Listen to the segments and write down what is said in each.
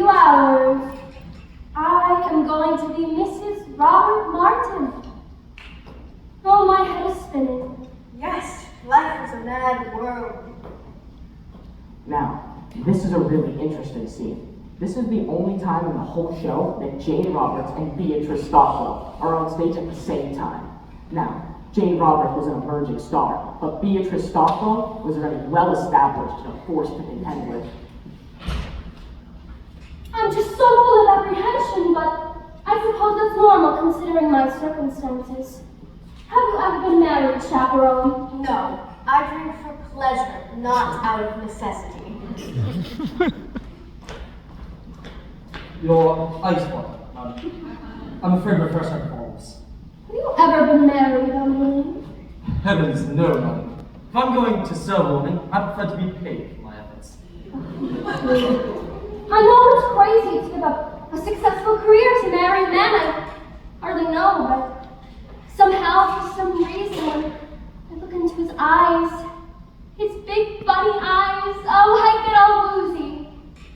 few hours, I am going to be Mrs. Robert Martin. Oh, my head is spinning. Yes, life is a mad world. Now, this is a really interesting scene. This is the only time in the whole show that Jane Roberts and Beatrice Stockwell are on stage at the same time. Now, Jane Roberts was an emerging star, but Beatrice Stockwell was already well established and a force to contend with. I'm just so full of apprehension, but I suppose that's normal considering my circumstances. Have you ever been married, Chaparone? No, I drink for pleasure, not out of necessity. Your ice water, I'm afraid we're first time callers. Have you ever been married, Emily? Heavens, no, madam. If I'm going to serve a woman, I prefer to be paid for my efforts. I know it's crazy to give up a successful career to marry a man I hardly know, but somehow, for some reason, when I look into his eyes, his big bunny eyes, oh, I get all woozy.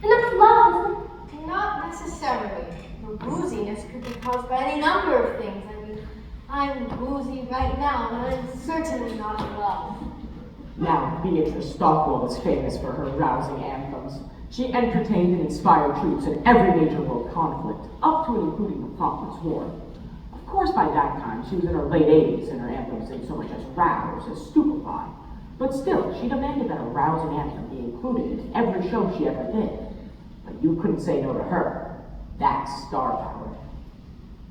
And that's love, isn't it? Not necessarily. The wooziness could be caused by any number of things. I mean, I'm woozy right now, and I'm certainly not in love. Now, Beatrice Stockwell is famous for her rousing anthems. She entertained and inspired troops in every major world conflict, up to and including the Falklands War. Of course, by that time, she was in her late 80s, and her anthems didn't so much as rouse as stupefy. But still, she demanded that a rousing anthem be included in every show she ever did. But you couldn't say no to her. That's star power.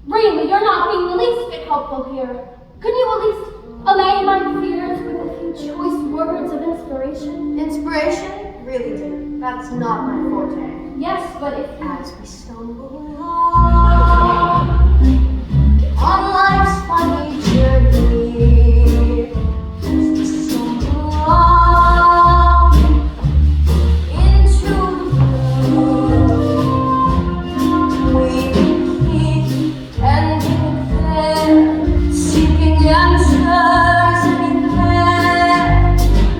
Really, you're not being the least bit hopeful here. Couldn't you at least allay my fears with a few choice words of inspiration? Inspiration? Really, dear, that's not my forte. Yes, but if you... As we stumble along on life's funny journey, as we stumble along into the blue, we keep and declare, seeking answers anywhere,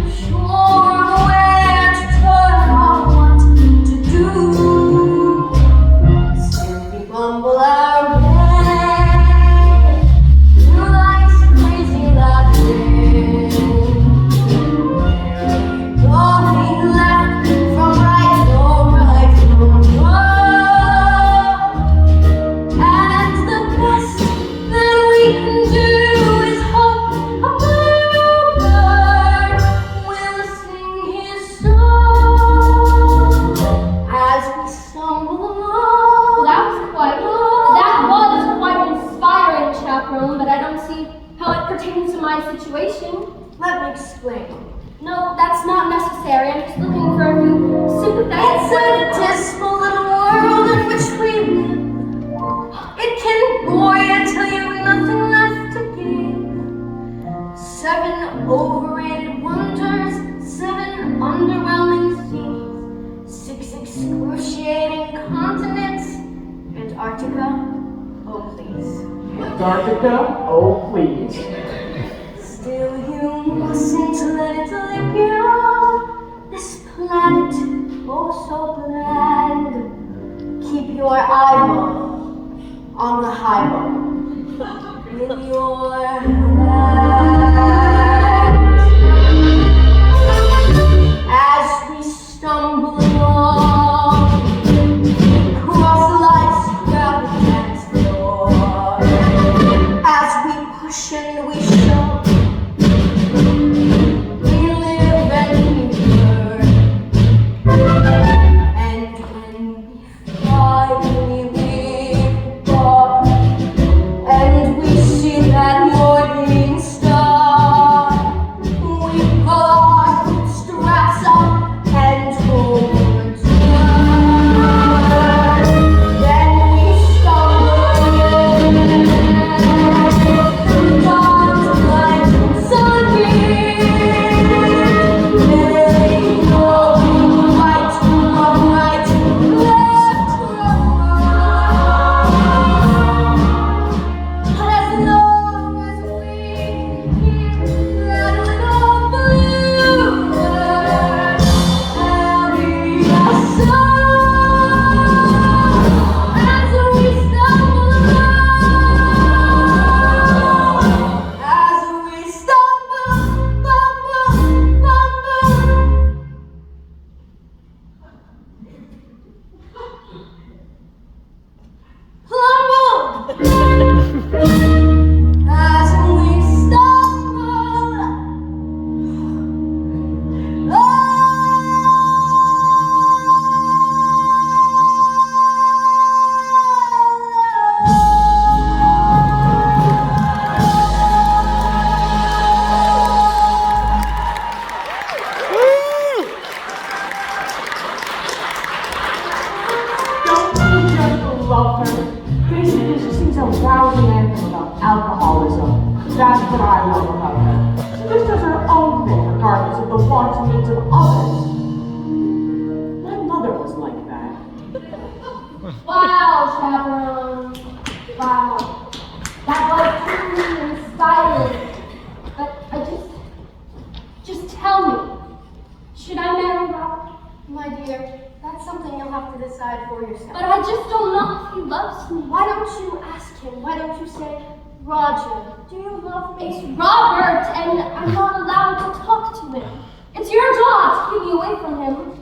sure where to turn or what to do. Still we bumble our way through life's crazy labyrinth, going left from right or right from wrong. And the best that we can do is hope a bluebird will sing his song as we stumble along. Well, that was quite inspiring, Chaperone, but I don't see how it pertains to my situation. Let me explain. No, that's not necessary. I'm just looking for a few sympathetic It's a dismal little world in which we live. It can bore you till you've nothing left to give. 7 overrated wonders, 7 underwhelming seas, 6 excruciating continents, Antarctica, oh please. Antarctica? Oh, please. Still you mustn't let it leave you. This planet, oh so bland. Keep your eyeball on the highball in your hand. As we stumble along across life's crowded dance floor, as we push and we of others. My mother was like that. Wow, Chaparone. Wow. That was truly inspiring. But just tell me, should I marry Robert? My dear, that's something you'll have to decide for yourself. But I just don't know if he loves me. Why don't you ask him? Why don't you say, Roger, do you love me? It's Robert, and I'm not allowed to talk to him. It's your job to keep me away from him.